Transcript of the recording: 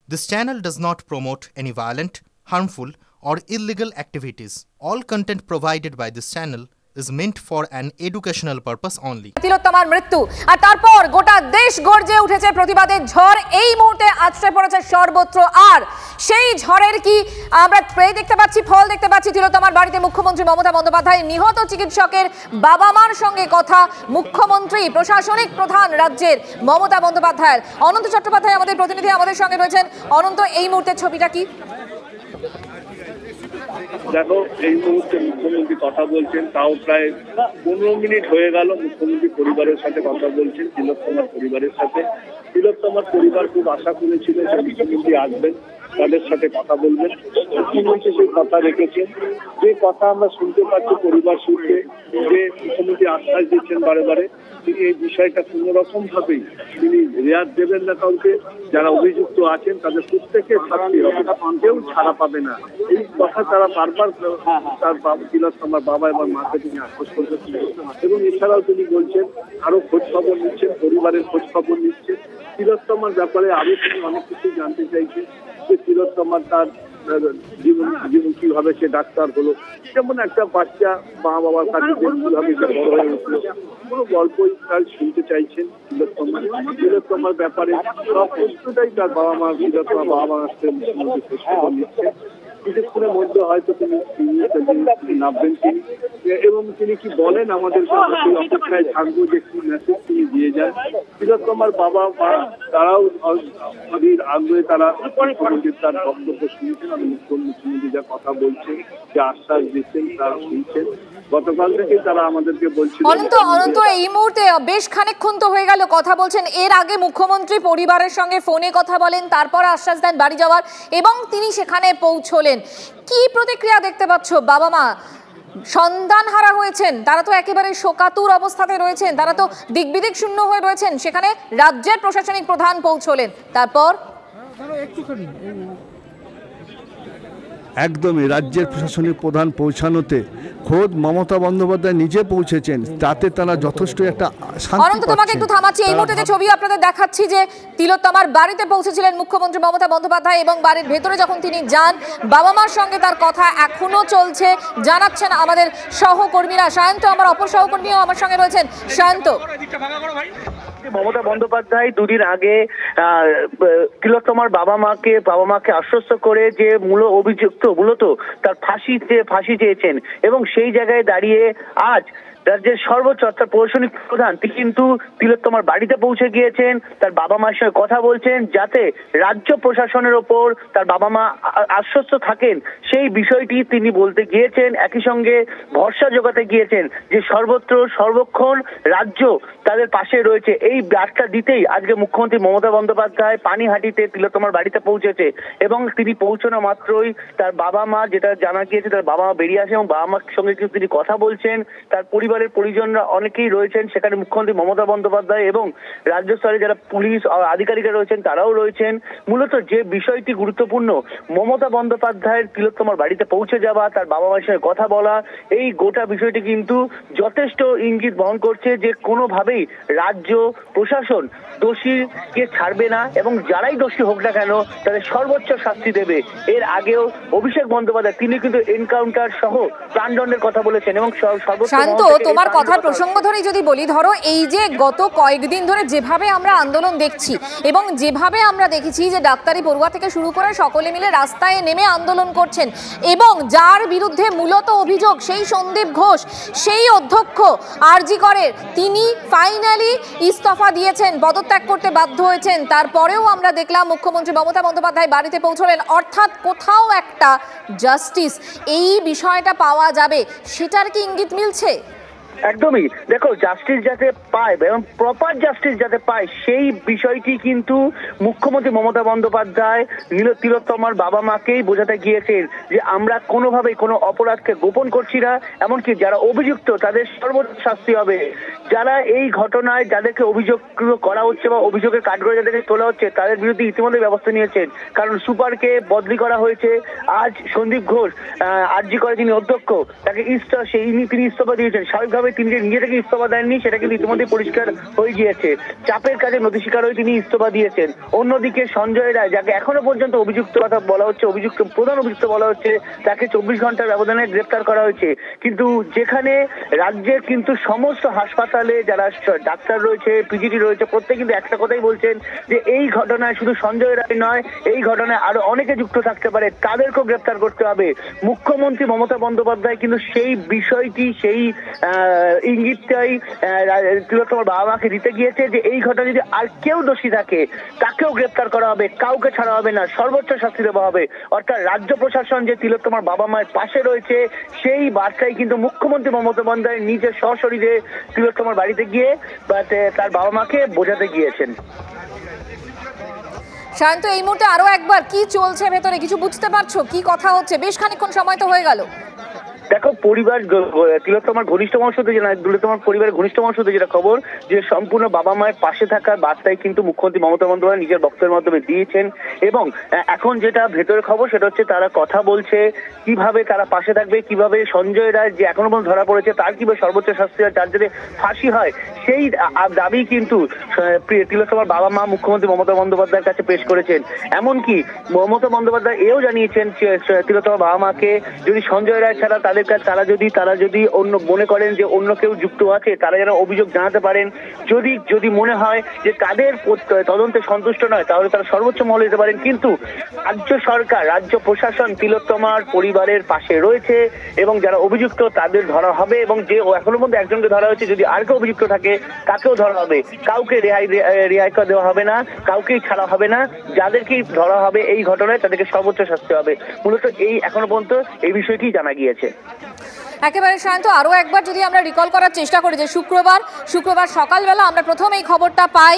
This channel does not promote any violent, harmful, or illegal activities. All content provided by this channel is meant for an educational purpose only. তিলোত্তমার মৃত্যু আর তারপর গোটা দেশ গর্জে উঠেছে প্রতিবাদের ঝড়। এই মুহূর্তে আছড়ে পড়েছে সর্বত্র। আর সেই ঝড়ের কি আমরা দেখতে পাচ্ছি, ফল দেখতে পাচ্ছি। তিলোত্তমার বাড়িতে মুখ্যমন্ত্রী মমতা বন্দ্যোপাধ্যায়, নিহত চিকিৎসকের বাবা মার সঙ্গে কথা মুখ্যমন্ত্রী, প্রশাসনিক প্রধান রাজ্যের মমতা বন্দ্যোপাধ্যায়ের। অনন্ত চট্টোপাধ্যায় আমাদের প্রতিনিধি আমাদের সঙ্গে রয়েছেন। অনন্ত, এই মুহূর্তের ছবিটা কি? দেখো, এই মুহূর্তে মুখ্যমন্ত্রী কথা বলছেন, তাও প্রায় 15 মিনিট হয়ে গেল। মুখ্যমন্ত্রী পরিবারের সাথে কথা বলছেন, তিলোত্তমার পরিবারের সাথে। তিলোত্তমার পরিবার খুব আশা করেছিল যে মুখ্যমন্ত্রী আসবেন, তাদের সাথে কথা বলবেন। মুখ্যমন্ত্রী সেই কথা রেখেছেন। যে কথা আমরা শুনতে পাচ্ছি পরিবার সূত্রে, যে মুখ্যমন্ত্রী আশ্বাস দিচ্ছেন বারে বারে, তিনি এই বিষয়টা কোনো রকম ভাবেই তিনি রেয়াত দেবেন না কাউকে। যারা অভিযুক্ত আছেন তাদের প্রত্যেকের শাস্তি হবে, কেউ ছাড়া পাবে না। এই কথা তারা বারবার তার তিলোত্তমার বাবা এবং মাকে তিনি আশ্বাস করছেন। এবং এছাড়াও তিনি বলছেন আরো খোঁজ খবর নিচ্ছেন, পরিবারের খোঁজ খবর নিচ্ছেন। তিলোত্তমার ব্যাপারে আরো তিনি অনেক কিছু জানতে চাইছেন, যে তিলোত্তমার তার জীবন কিভাবে সে ডাক্তার হলো, যেমন একটা বাচ্চা মা বাবার কাছে কিভাবে বড় হয়ে উঠলো, পুরো গল্পই তার শুনতে চাইছেন তিলোত্তমার ব্যাপারে। সব প্রশ্নটাই তার বাবা মা তিলোত্তমার বাবা মা আসতে নিচ্ছেন। কিছুক্ষণের মধ্যে হয়তো তিনি নামবেন তিনি, এবং তিনি কি বলেন আমাদের অপেক্ষায় থাকবো যে কি মেসেজ তিনি দিয়ে যান। তিলোত্তমার বাবা মা তারাও অধীর আগ্রহে তারা মুখ্যমন্ত্রীর তার বক্তব্য শুনছেন। আমি মুখ্যমন্ত্রী যা কথা বলছেন, যে আশ্বাস দিচ্ছেন, তারা শুনছেন। গতকাল থেকে তারা আমাদেরকে বলছিল। অনন্ত, এই মুহূর্তে বেশ খানিকক্ষণ তো হয়ে গেল কথা বলছেন। এর আগে মুখ্যমন্ত্রী পরিবারের সঙ্গে ফোনে কথা বলেন, তারপর আশ্বাস দেন বাড়ি যাওয়ার, এবং তিনি সেখানে পৌঁছলেন। কি প্রতিক্রিয়া দেখতে পাচ্ছ? বাবা মা সন্তানহারা হয়েছেন, তারা তো একেবারে শোকাতুর অবস্থাতে রয়েছেন, তারা তো দিকবিদিক শূন্য হয়ে রয়েছেন। সেখানে রাজ্যের প্রশাসনিক প্রধান পৌঁছলেন, তারপর একদমই রাজ্যের প্রশাসনিক প্রধান পৌঁছানোতে খোদ মমতা বন্দ্যোপাধ্যায় নিজে পৌঁছেছেন, তাতে তারা যথেষ্ট একটা শান্তি পাচ্ছেন। তোমাকে একটু থামাচ্ছি। এই মুহূর্তে যে ছবি আপনাদের দেখাচ্ছি, যে তিলোত্তমার বাড়িতে পৌঁছেছিলেন মুখ্যমন্ত্রী মমতা বন্দ্যোপাধ্যায়, এবং বাড়ির ভেতরে যখন তিনি যান, বাবা মার সঙ্গে তার কথা এখনো চলছে, জানাচ্ছেন আমাদের সহকর্মীরা। সায়ন্ত, আমার অপর সহকর্মীও আমার সঙ্গে রয়েছেন। সায়ন্ত, মমতা বন্দ্যোপাধ্যায় দুদিন আগে তিলোত্তমার বাবা মাকে আশ্বস্ত করে যে মূলত তার ফাঁসি চেয়েছেন, এবং সেই জায়গায় দাঁড়িয়ে আজ রাজ্যের সর্বোচ্চ অর্থাৎ প্রশাসনিক প্রধান তিনি কিন্তু তিলোত্তমার বাড়িতে পৌঁছে গিয়েছেন, তার বাবা মার সঙ্গে কথা বলছেন, যাতে রাজ্য প্রশাসনের ওপর তার বাবা মা আশ্বস্ত থাকেন সেই বিষয়টি তিনি বলতে গিয়েছেন। একই সঙ্গে ভরসা জোগাতে গিয়েছেন যে সর্বক্ষণ রাজ্য তাদের পাশে রয়েছে। এই বার্তা দিতেই আজকে মুখ্যমন্ত্রী মমতা বন্দ্যোপাধ্যায় পানিহাটিতে তিলোত্তমার বাড়িতে পৌঁছেছে, এবং তিনি পৌঁছানো মাত্রই তার বাবা মা, যেটা জানা গিয়েছে, তার বাবা মা বেরিয়ে আসে এবং বাবা মার সঙ্গে কিন্তু তিনি কথা বলছেন। তার পরিজনরা অনেকেই রয়েছেন সেখানে, মুখ্যমন্ত্রী মমতা বন্দ্যোপাধ্যায় এবং রাজ্য স্তরে যারা পুলিশ আধিকারিকরা রয়েছেন তারাও রয়েছেন। মূলত যে বিষয়টি গুরুত্বপূর্ণ, মমতা বন্দ্যোপাধ্যায়ের তিলোত্তমার বাড়িতে পৌঁছে যাওয়া, তার বাবা মায়ের সঙ্গে কথা বলা, এই গোটা বিষয়টি কিন্তু যথেষ্ট ইঙ্গিত বহন করছে যে কোনোভাবেই রাজ্য প্রশাসন দোষীকে ছাড়বে না, এবং যারাই দোষী হোক না কেন তাদের সর্বোচ্চ শাস্তি দেবে। এর আগেও অভিষেক বন্দ্যোপাধ্যায় তিনি কিন্তু এনকাউন্টার সহ প্রাণদণ্ডের কথা বলেছেন, এবং শান্ত, তোমার কথার প্রসঙ্গ ধরেই যদি বলি, ধরো এই যে গত কয়েকদিন ধরে যেভাবে আমরা আন্দোলন দেখছি, এবং যেভাবে আমরা দেখেছি যে ডাক্তারি পড়ুয়া থেকে শুরু করে সকলে মিলে রাস্তায় নেমে আন্দোলন করছেন, এবং যার বিরুদ্ধে মূলত অভিযোগ সেই সন্দীপ ঘোষ, সেই অধ্যক্ষ আরজি করের, তিনি ফাইনালি ইস্তফা দিয়েছেন, পদত্যাগ করতে বাধ্য হয়েছেন। তারপরেও আমরা দেখলাম মুখ্যমন্ত্রী মমতা বন্দ্যোপাধ্যায় বাড়িতে পৌঁছলেন। অর্থাৎ কোথাও একটা জাস্টিস, এই বিষয়টা পাওয়া যাবে, সেটার কি ইঙ্গিত মিলছে? একদমই। দেখো, জাস্টিস যাতে পায় এবং প্রপার জাস্টিস যাতে পায় সেই বিষয়টি কিন্তু মুখ্যমন্ত্রী মমতা বন্দ্যোপাধ্যায় তিলোত্তমার বাবা মাকেই বোঝাতে গিয়েছেন যে আমরা কোনোভাবেই কোনো অপরাধকে গোপন করছি না, এমনকি যারা অভিযুক্ত তাদের সর্বোচ্চ শাস্তি হবে। যারা এই ঘটনায় যাদেরকে অভিযোগ করা হচ্ছে বা অভিযোগের কাঠগড়ায় যাদেরকে তোলা হচ্ছে তাদের বিরুদ্ধে ইতিমধ্যে ব্যবস্থা নিয়েছেন, কারণ সুপারকে বদলি করা হয়েছে। আজ সন্দীপ ঘোষ আরজি করে যিনি অধ্যক্ষ, তাকে তিনি ইস্তফা দিয়েছেন। স্বাভাবিকভাবে তবে তিনি যে নিজে থেকে ইস্তফা দেননি সেটা কিন্তু ইতিমধ্যে পরিষ্কার হয়ে গিয়েছে। চাপের কাজে নথি স্বীকার হয়ে তিনি ইস্তফা দিয়েছেন। অন্যদিকে সঞ্জয় রায়, যাকে এখনো পর্যন্ত অভিযুক্ত কথা বলা হচ্ছে, প্রধান অভিযুক্ত বলা হচ্ছে, তাকে 24 ঘন্টার ব্যবধানে গ্রেফতার করা হয়েছে। কিন্তু যেখানে রাজ্যের কিন্তু সমস্ত হাসপাতালে যারা ডাক্তার রয়েছে, পিজিটি রয়েছে, প্রত্যেকে কিন্তু একটা কথাই বলছেন যে এই ঘটনায় শুধু সঞ্জয় রায় নয়, এই ঘটনায় আরো অনেকে যুক্ত থাকতে পারে, তাদেরকেও গ্রেফতার করতে হবে। মুখ্যমন্ত্রী মমতা বন্দ্যোপাধ্যায় কিন্তু সেই বিষয়টি, সেই ইঙ্গিতটাই তিলোত্তমার বাবা মাকে দিতে গিয়েছে যে এই ঘটনা যদি আর কেউ দোষী থাকে তাকেও গ্রেফতার করা হবে, কাউকে ছাড়া হবে না, সর্বোচ্চ শাস্তি দেওয়া হবে। অর্থাৎ রাজ্য প্রশাসন যে তিলোত্তমার বাবা মায়ের পাশে রয়েছে সেই বার্তাই কিন্তু মুখ্যমন্ত্রী মমতা বন্দ্যোপাধ্যায় নিজের সশরীরে তিলোত্তমার বাড়িতে গিয়ে তার বাবা মাকে বোঝাতে গিয়েছেন। সায়ন্ত, এই মুহূর্তে আরো একবার কি চলছে ভেতরে কিছু বুঝতে পারছো? কি কথা হচ্ছে? বেশ খানিকক্ষণ সময় তো হয়ে গেল। দেখো, পরিবার তিলোত্তমার ঘনিষ্ঠ মানুষ হতে তিলোত্তমার পরিবারের ঘনিষ্ঠ মানুষ হতে যেটা খবর, যে সম্পূর্ণ বাবা মায়ের পাশে থাকার বার্তাই কিন্তু মুখ্যমন্ত্রী মমতা বন্দ্যোপাধ্যায় নিজের বক্তব্যের মাধ্যমে দিয়েছেন। এবং এখন যেটা ভেতরের খবর সেটা হচ্ছে তারা কথা বলছে কিভাবে তারা পাশে থাকবে, কিভাবে সঞ্জয় রায় যে এখনো পর্যন্ত ধরা পড়েছে তার কিভাবে সর্বোচ্চ শাস্তি হয়, তার যাতে ফাঁসি হয়, সেই দাবি কিন্তু তিলোত্তমার বাবা মা মুখ্যমন্ত্রী মমতা বন্দ্যোপাধ্যায়ের কাছে পেশ করেছেন। এমনকি মমতা বন্দ্যোপাধ্যায় এও জানিয়েছেন তিলোত্তমার বাবা মাকে যদি সঞ্জয় রায় ছাড়া তারা যদি অন্য মনে করেন যে অন্য কেউ যুক্ত আছে, তারা যেন অভিযোগ জানাতে পারেন। যদি মনে হয় যে তাদের তদন্তে সন্তুষ্ট নয় তাহলে তারা সর্বোচ্চ মহলে যেতে পারেন। কিন্তু রাজ্য সরকার, রাজ্য প্রশাসন তিলোত্তমার পরিবারের পাশে রয়েছে এবং যারা অভিযুক্ত তাদের ধরা হবে, এবং যে এখনো পর্যন্ত একজনকে ধরা হয়েছে, যদি আর কেউ অভিযুক্ত থাকে তাকেও ধরা হবে। কাউকে রেহাই দেওয়া হবে না, কাউকেই ছাড়া হবে না। যাদেরকেই ধরা হবে এই ঘটনায় তাদেরকে সর্বোচ্চ শাস্তি হবে। মূলত এই এখনো পর্যন্ত এই বিষয়টি জানা গিয়েছে। একেবারে সায়ন্ত, আরো একবার যদি আমরা রিকল করার চেষ্টা করি যে শুক্রবার সকালবেলা আমরা প্রথম এই খবরটা পাই